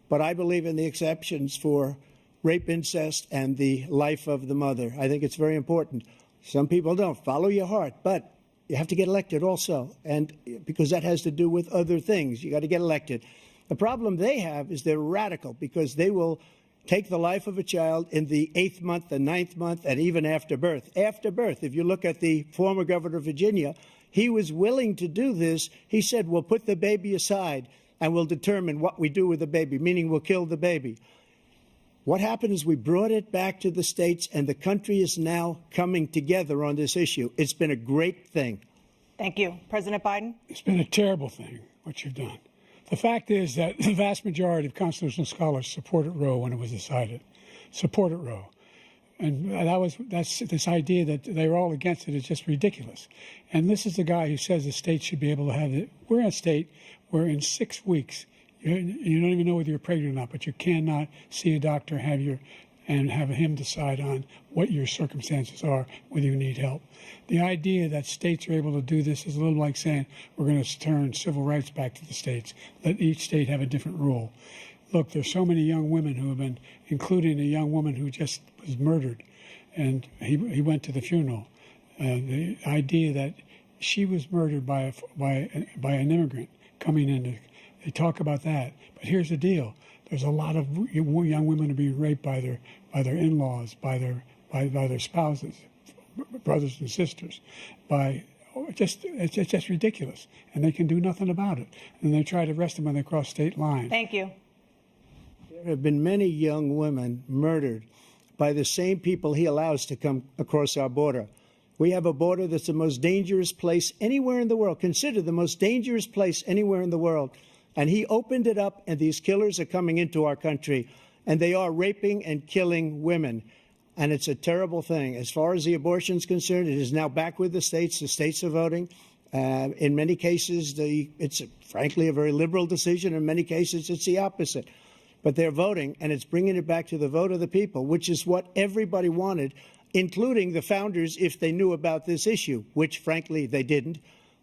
but I believe in the exceptions for rape, incest, and the life of the mother. I think it's very important. Some people don't. Follow your heart, but you have to get elected also, and because that has to do with other things. You got to get elected. The problem they have is they're radical because they will take the life of a child in the 8th month, the 9th month, and even after birth. After birth, if you look at the former governor of Virginia, he was willing to do this. He said, we'll put the baby aside and we'll determine what we do with the baby, meaning we'll kill the baby. What happened is we brought it back to the states, and the country is now coming together on this issue. It's been a great thing. Thank you. President Biden? It's been a terrible thing, what you've done. The fact is that the vast majority of constitutional scholars supported Roe when it was decided. Supported Roe. And that's this idea that they're all against it is just ridiculous. And this is the guy who says the state should be able to have it. We're in a state where in 6 weeks, you don't even know whether you're pregnant or not, but you cannot see a doctor, and have him decide on what your circumstances are, whether you need help. The idea that states are able to do this is a little like saying we're going to turn civil rights back to the states, let each state have a different rule. Look, there's so many young women who have been, including a young woman who just was murdered, and he went to the funeral. The idea that she was murdered by an immigrant coming in, they talk about that. But here's the deal. There's a lot of young women who are being raped by their in-laws, by their spouses, brothers and sisters, it's just ridiculous, and they can do nothing about it. And they try to arrest them when they cross state lines. Thank you. There have been many young women murdered by the same people he allows to come across our border. We have a border that's the most dangerous place anywhere in the world, considered the most dangerous place anywhere in the world. And he opened it up, and these killers are coming into our country, and they are raping and killing women. And it's a terrible thing. As far as the abortion is concerned, it is now back with the states. The states are voting. In many cases, it's frankly a very liberal decision. In many cases, it's the opposite. But they're voting, and it's bringing it back to the vote of the people, which is what everybody wanted, including the founders, if they knew about this issue, which, frankly, they didn't.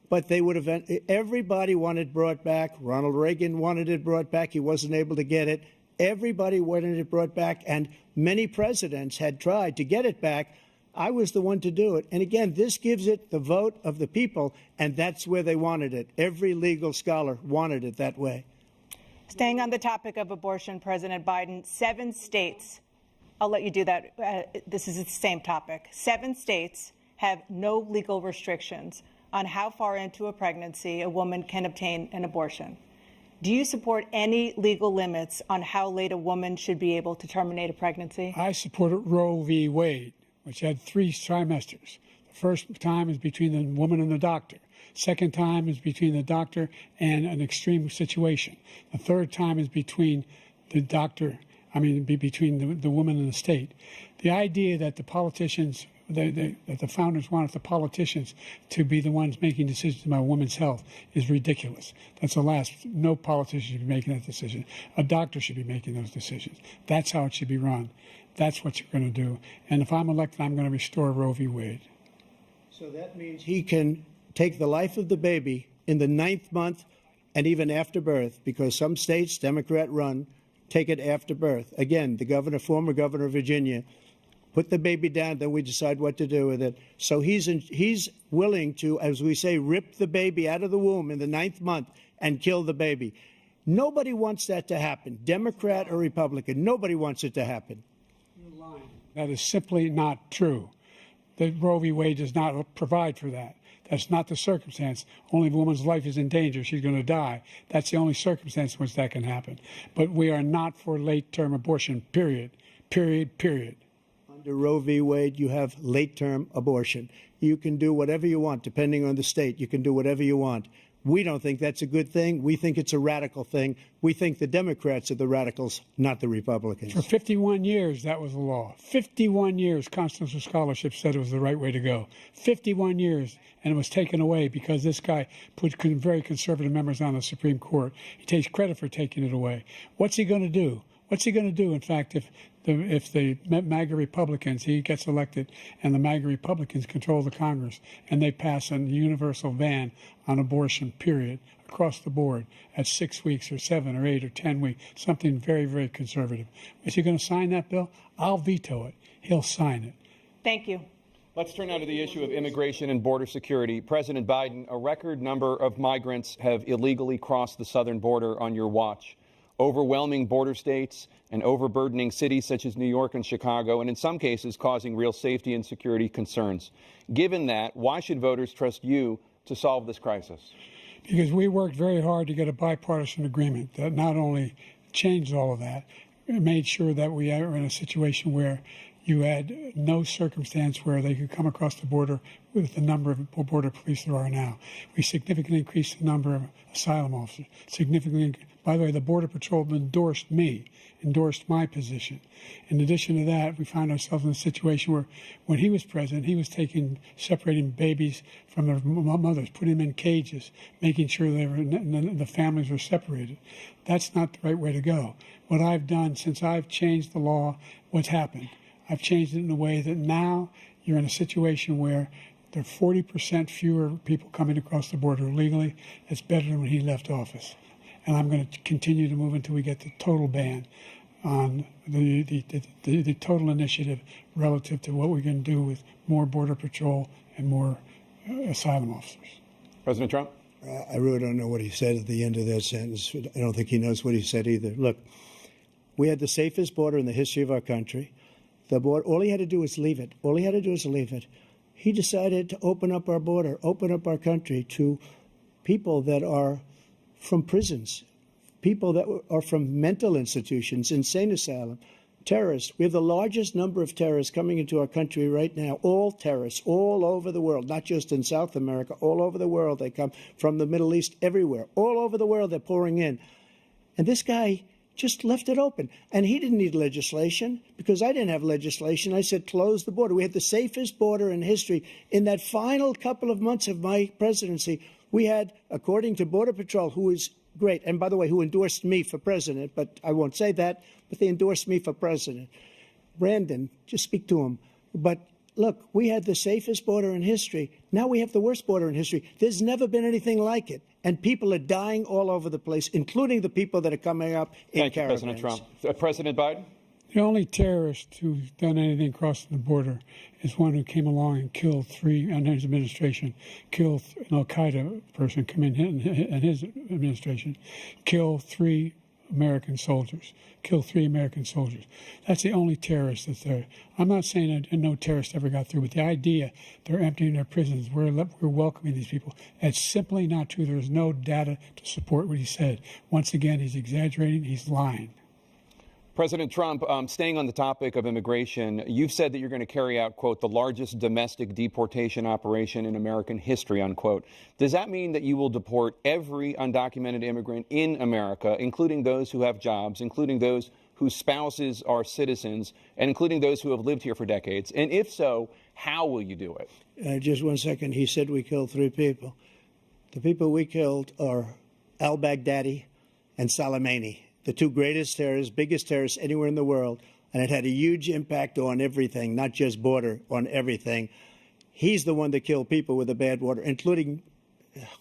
But they would have. Everybody wanted it brought back. Ronald Reagan wanted it brought back. He wasn't able to get it. Everybody wanted it brought back, and many presidents had tried to get it back. I was the one to do it. And again, this gives it the vote of the people, and that's where they wanted it. Every legal scholar wanted it that way. Staying on the topic of abortion, President Biden, 7 states, I'll let you do that. This is the same topic. 7 states have no legal restrictions on how far into a pregnancy a woman can obtain an abortion. Do you support any legal limits on how late a woman should be able to terminate a pregnancy? I supported Roe v. Wade, which had 3 trimesters. The first time is between the woman and the doctor. Second time is between the doctor and an extreme situation. The third time is between the doctor, between the woman and the state. The idea that the politicians, that the founders wanted the politicians to be the ones making decisions about women's health is ridiculous. That's the last. No politician should be making that decision. A doctor should be making those decisions. That's how it should be run. That's what you're going to do. And if I'm elected, I'm going to restore Roe v. Wade. So that means he can take the life of the baby in the 9th month and even after birth, because some states, Democrat run, take it after birth. Again, the former governor of Virginia, put the baby down, then we decide what to do with it. So he's willing to, as we say, rip the baby out of the womb in the 9th month and kill the baby. Nobody wants that to happen, Democrat or Republican. Nobody wants it to happen. You're lying. That is simply not true. The Roe v. Wade does not provide for that. That's not the circumstance. Only if a woman's life is in danger, she's going to die. That's the only circumstance in which that can happen. But we are not for late-term abortion, period. Period, period. Under Roe v. Wade, you have late-term abortion. You can do whatever you want, depending on the state. You can do whatever you want. We don't think that's a good thing. We think it's a radical thing. We think the Democrats are the radicals, not the Republicans. For 51 years, that was the law. 51 years, constitutional scholarship said it was the right way to go. 51 years, and it was taken away because this guy put very conservative members on the Supreme Court. He takes credit for taking it away. What's he going to do? What's he going to do? In fact, if the MAGA Republicans, he gets elected, and the MAGA Republicans control the Congress, and they pass a universal ban on abortion, period, across the board at 6 weeks or 7 or 8 or 10 weeks, something very, very conservative. Is he going to sign that bill? I'll veto it. He'll sign it. Thank you. Let's turn now to the issue of immigration and border security. President Biden, a record number of migrants have illegally crossed the southern border on your watch. Overwhelming border states and overburdening cities such as New York and Chicago, and in some cases causing real safety and security concerns. Given that, why should voters trust you to solve this crisis? Because we worked very hard to get a bipartisan agreement that not only changed all of that, it made sure that we are in a situation where you had no circumstance where they could come across the border with the number of border police there are now. We significantly increased the number of asylum officers. By the way, the Border Patrol endorsed my position. In addition to that, we found ourselves in a situation where when he was president, he was separating babies from their mothers, putting them in cages, making sure the families were separated. That's not the right way to go. What I've done since I've changed the law, what's happened? I've changed it in a way that now you're in a situation where there are 40% fewer people coming across the border illegally. It's better than when he left office. And I'm going to continue to move until we get the total ban on the total initiative relative to what we're going to do with more Border Patrol and more asylum officers. President Trump? I really don't know what he said at the end of that sentence. I don't think he knows what he said either. Look, we had the safest border in the history of our country. The border, all he had to do was leave it. All he had to do was leave it. He decided to open up our border, open up our country to people that are from prisons, people that are from mental institutions, insane asylum, terrorists. We have the largest number of terrorists coming into our country right now, all terrorists, all over the world, not just in South America, all over the world. They come from the Middle East, everywhere. All over the world, they're pouring in. And this guy just left it open. And he didn't need legislation because I didn't have legislation. I said, close the border. We had the safest border in history. In that final couple of months of my presidency, we had, according to Border Patrol, who is great, and by the way, who endorsed me for president, but I won't say that, but they endorsed me for president. Brandon, just speak to him. But look, we had the safest border in history. Now we have the worst border in history. There's never been anything like it. And people are dying all over the place, including the people that are coming up in Thank you, caravans. President Trump. President Biden? The only terrorist who's done anything crossing the border is one who came along and killed three, under his administration, killed an al-Qaeda person come in his administration, killed 3 American soldiers, killed 3 American soldiers. That's the only terrorist that's there. I'm not saying that no terrorist ever got through, but the idea they're emptying their prisons, we're welcoming these people, that's simply not true. There's no data to support what he said. Once again, he's exaggerating, he's lying. President Trump, staying on the topic of immigration, you've said that you're going to carry out, quote, the largest domestic deportation operation in American history, unquote. Does that mean that you will deport every undocumented immigrant in America, including those who have jobs, including those whose spouses are citizens, and including those who have lived here for decades? And if so, how will you do it? Just 1 second. He said we killed 3 people. The people we killed are al-Baghdadi and Soleimani, the 2 greatest terrorists, biggest terrorists anywhere in the world. And it had a huge impact on everything, not just border, on everything. He's the one that killed people with the bad water, including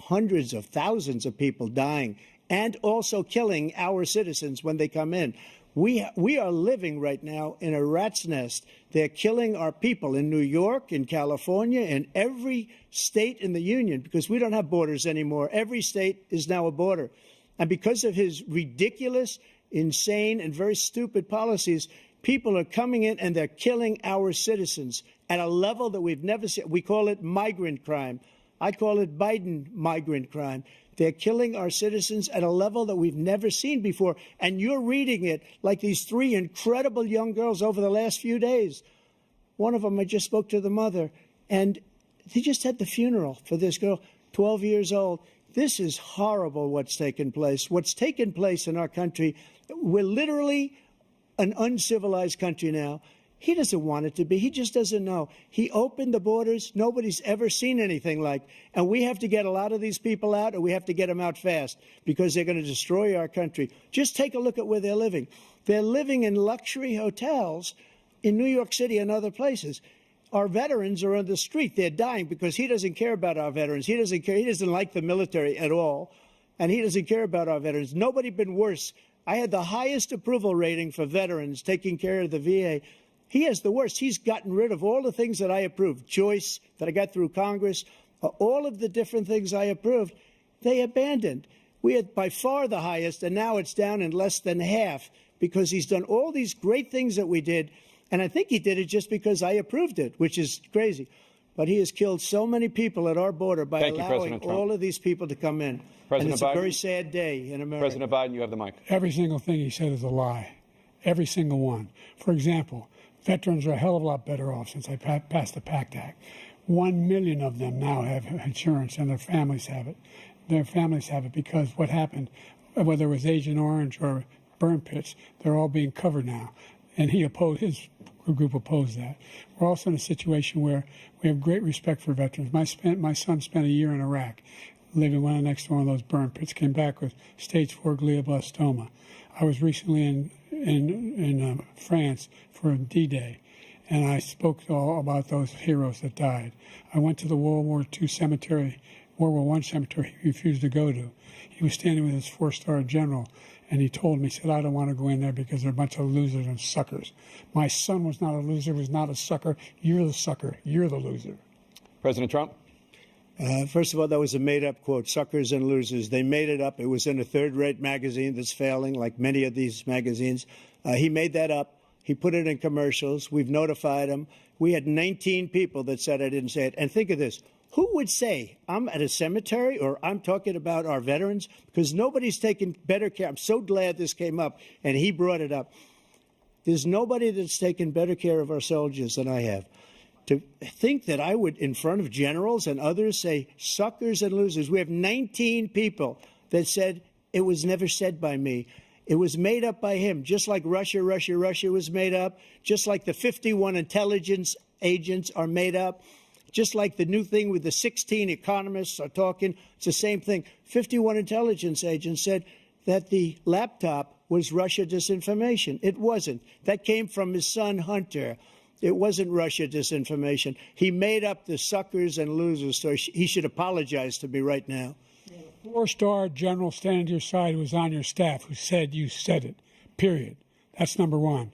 hundreds of thousands of people dying and also killing our citizens when they come in. We are living right now in a rat's nest. They're killing our people in New York, in California, in every state in the union, because we don't have borders anymore. Every state is now a border. And because of his ridiculous, insane, and very stupid policies, people are coming in and they're killing our citizens at a level that we've never seen. We call it migrant crime. I call it Biden migrant crime. They're killing our citizens at a level that we've never seen before. And you're reading it like these 3 incredible young girls over the last few days. One of them, I just spoke to the mother, and they just had the funeral for this girl, 12 years old. This is horrible what's taken place. What's taken place in our country, we're literally an uncivilized country now. He doesn't want it to be. He just doesn't know. He opened the borders. Nobody's ever seen anything like. And we have to get a lot of these people out, and we have to get them out fast because they're going to destroy our country. Just take a look at where they're living. They're living in luxury hotels in New York City and other places. Our veterans are on the street. They're dying because he doesn't care about our veterans. He doesn't care. He doesn't like the military at all, and he doesn't care about our veterans. Nobody been worse. I had the highest approval rating for veterans taking care of the VA. He has the worst. He's gotten rid of all the things that I approved. Choice that I got through Congress, all of the different things I approved, they abandoned. We had by far the highest, and now it's down in less than half because he's done all these great things that we did. And I think he did it just because I approved it, which is crazy. But he has killed so many people at our border by allowing all of these people to come in. And it's a very sad day in America. President Biden, you have the mic. Every single thing he said is a lie. Every single one. For example, veterans are a hell of a lot better off since I passed the PACT Act. 1 million of them now have insurance, and their families have it. Their families have it because what happened, whether it was Agent Orange or burn pits, they're all being covered now. And his group opposed that. We're also in a situation where we have great respect for veterans. My son spent a year in Iraq, living right next to one of those burn pits, came back with stage 4 glioblastoma. I was recently in France for D-Day, and I spoke all about those heroes that died. I went to the World War I cemetery he refused to go to. He was standing with his 4-star general, and he told me, he said, I don't want to go in there because they're a bunch of losers and suckers. My son was not a loser, was not a sucker. You're the sucker. You're the loser. President Trump? First of all, that was a made-up quote, suckers and losers. They made it up. It was in a third-rate magazine that's failing, like many of these magazines. He made that up. He put it in commercials. We've notified him. We had 19 people that said I didn't say it. And think of this. Who would say I'm at a cemetery or I'm talking about our veterans? Because nobody's taken better care. I'm so glad this came up, and he brought it up. There's nobody that's taken better care of our soldiers than I have. To think that I would, in front of generals and others, say suckers and losers. We have 19 people that said it was never said by me. It was made up by him, just like Russia was made up, just like the 51 intelligence agents are made up. Just like the new thing with the 16 economists are talking, it's the same thing. 51 intelligence agents said that the laptop was Russia disinformation. It wasn't. That came from his son, Hunter. It wasn't Russia disinformation. He made up the suckers and losers, so he should apologize to me right now. 4-star general standing to your side who was on your staff who said you said it, period. That's number one.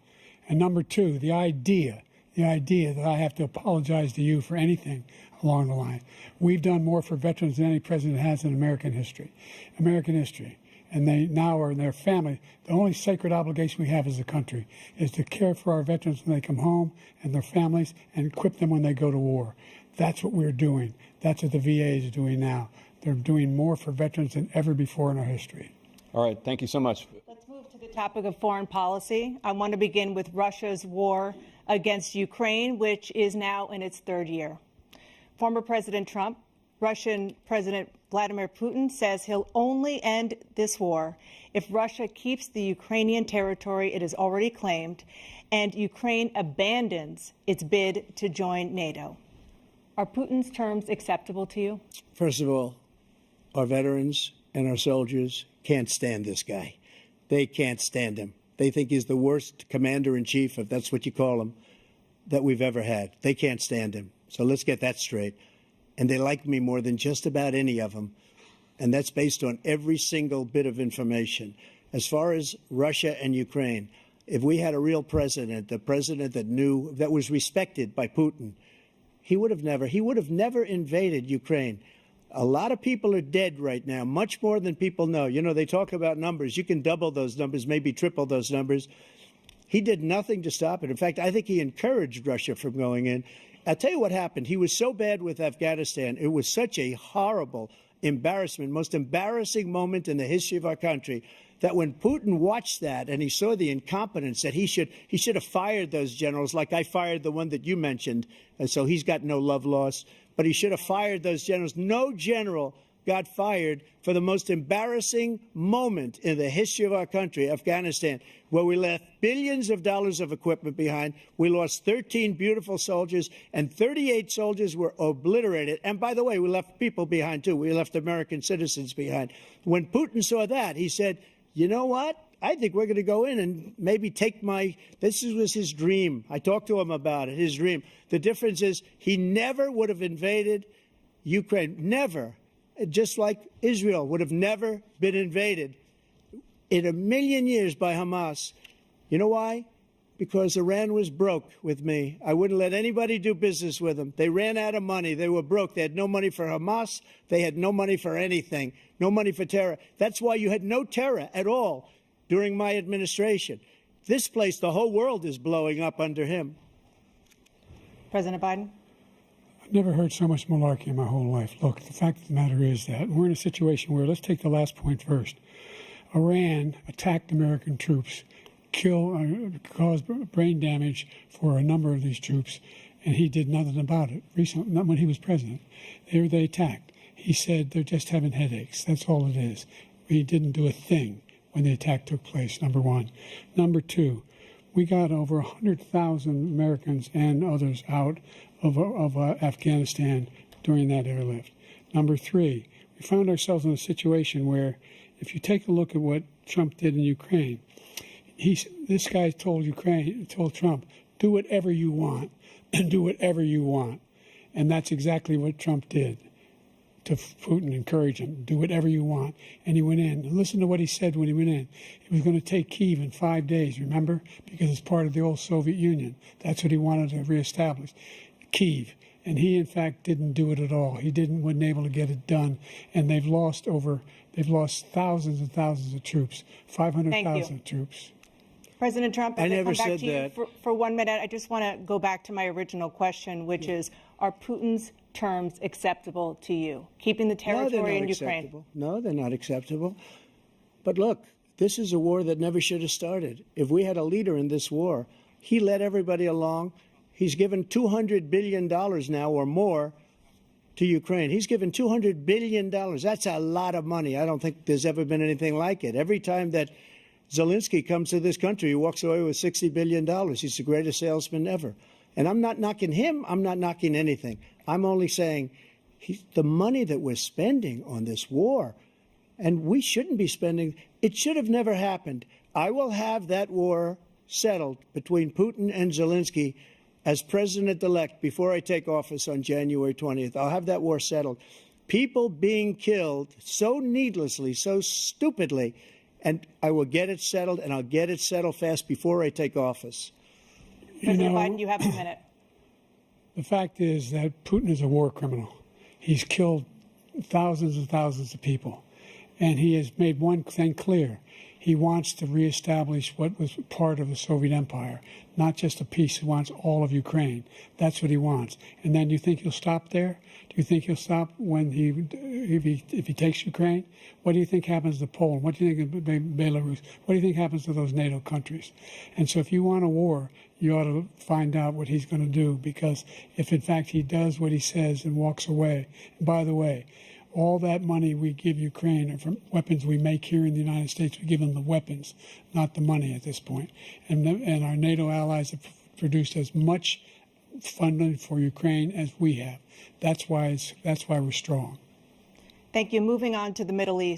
And number two, the idea that I have to apologize to you for anything along the line. We've done more for veterans than any president has in American history. And they now are in their family. The only sacred obligation we have as a country is to care for our veterans when they come home and their families and equip them when they go to war. That's what we're doing. That's what the VA is doing now. They're doing more for veterans than ever before in our history. All right. Thank you so much. Let's move to the topic of foreign policy. I want to begin with Russia's war against Ukraine, which is now in its 3rd year. Former President Trump, Russian President Vladimir Putin says he'll only end this war if Russia keeps the Ukrainian territory it has already claimed and Ukraine abandons its bid to join NATO. Are Putin's terms acceptable to you? First of all, our veterans and our soldiers can't stand this guy. They can't stand him. They think he's the worst commander-in-chief, if that's what you call him, that we've ever had. They can't stand him. So let's get that straight. And they like me more than just about any of them. And that's based on every single bit of information. As far as Russia and Ukraine, if we had a real president, a president that knew, that was respected by Putin, he would have never invaded Ukraine. A lot of people are dead right now, much more than people know. You know, they talk about numbers. You can double those numbers, maybe triple those numbers. He did nothing to stop it. In fact, I think he encouraged Russia from going in. I'll tell you what happened. He was so bad with Afghanistan. It was such a horrible embarrassment, most embarrassing moment in the history of our country, that when Putin watched that and he saw the incompetence, that he should have fired those generals, like I fired the one that you mentioned. And so he's got no love lost. But he should have fired those generals. No general got fired for the most embarrassing moment in the history of our country, Afghanistan, where we left billions of dollars of equipment behind. We lost 13 beautiful soldiers, and 38 soldiers were obliterated. And by the way, we left people behind, too. We left American citizens behind. When Putin saw that, he said, you know what? I think we're going to go in and maybe take this was his dream. I talked to him about it, his dream. The difference is he never would have invaded Ukraine, never, just like Israel would have never been invaded in a million years by Hamas. You know why? Because Iran was broke with me. I wouldn't let anybody do business with them. They ran out of money. They were broke. They had no money for Hamas. They had no money for anything, no money for terror. That's why you had no terror at all during my administration. This place, the whole world is blowing up under him. President Biden? I've never heard so much malarkey in my whole life. Look, the fact of the matter is that we're in a situation where, let's take the last point first. Iran attacked American troops, caused brain damage for a number of these troops, and he did nothing about it. Recently, not when he was president. They attacked. He said they're just having headaches. That's all it is. He didn't do a thing when the attack took place, number one. Number two, we got over 100,000 Americans and others out of Afghanistan during that airlift. Number three, we found ourselves in a situation where, if you take a look at what Trump did in Ukraine, this guy told Trump, do whatever you want, and do whatever you want. And that's exactly what Trump did to Putin, encourage him, do whatever you want. And he went in. And listen to what he said when he went in. He was going to take Kyiv in 5 days, remember? Because it's part of the old Soviet Union. That's what he wanted to reestablish, Kyiv. And he, in fact, didn't do it at all. He wasn't able to get it done. And they've lost thousands and thousands of troops, 500,000 troops. President Trump, as I never come back said to you that. for 1 minute, I just want to go back to my original question, which is, are Putin's terms acceptable to you? Keeping the territory in Ukraine? Acceptable. No, they're not acceptable. But look, this is a war that never should have started. If we had a leader in this war, he led everybody along. He's given $200 billion now or more to Ukraine. He's given $200 billion. That's a lot of money. I don't think there's ever been anything like it. Every time that Zelensky comes to this country, he walks away with $60 billion. He's the greatest salesman ever. And I'm not knocking him. I'm not knocking anything. I'm only saying the money that we're spending on this war, and we shouldn't be spending, it should have never happened. I will have that war settled between Putin and Zelensky as president-elect before I take office on January 20th. I'll have that war settled. People being killed so needlessly, so stupidly, and I will get it settled, and I'll get it settled fast before I take office. President Biden, you have a minute. The fact is that Putin is a war criminal. He's killed thousands and thousands of people. And he has made one thing clear. He wants to reestablish what was part of the Soviet Empire, not just a piece. He wants all of Ukraine. That's what he wants. And then you think he'll stop there? Do you think he'll stop when if he takes Ukraine? What do you think happens to Poland? What do you think of Belarus? What do you think happens to those NATO countries? And so if you want a war, you ought to find out what he's going to do, because if in fact he does what he says and walks away, and by the way, all that money we give Ukraine are from weapons we make here in the United States. We give them the weapons, not the money at this point. And our NATO allies have produced as much funding for Ukraine as we have. That's why we're strong. Thank you. Moving on to the Middle East.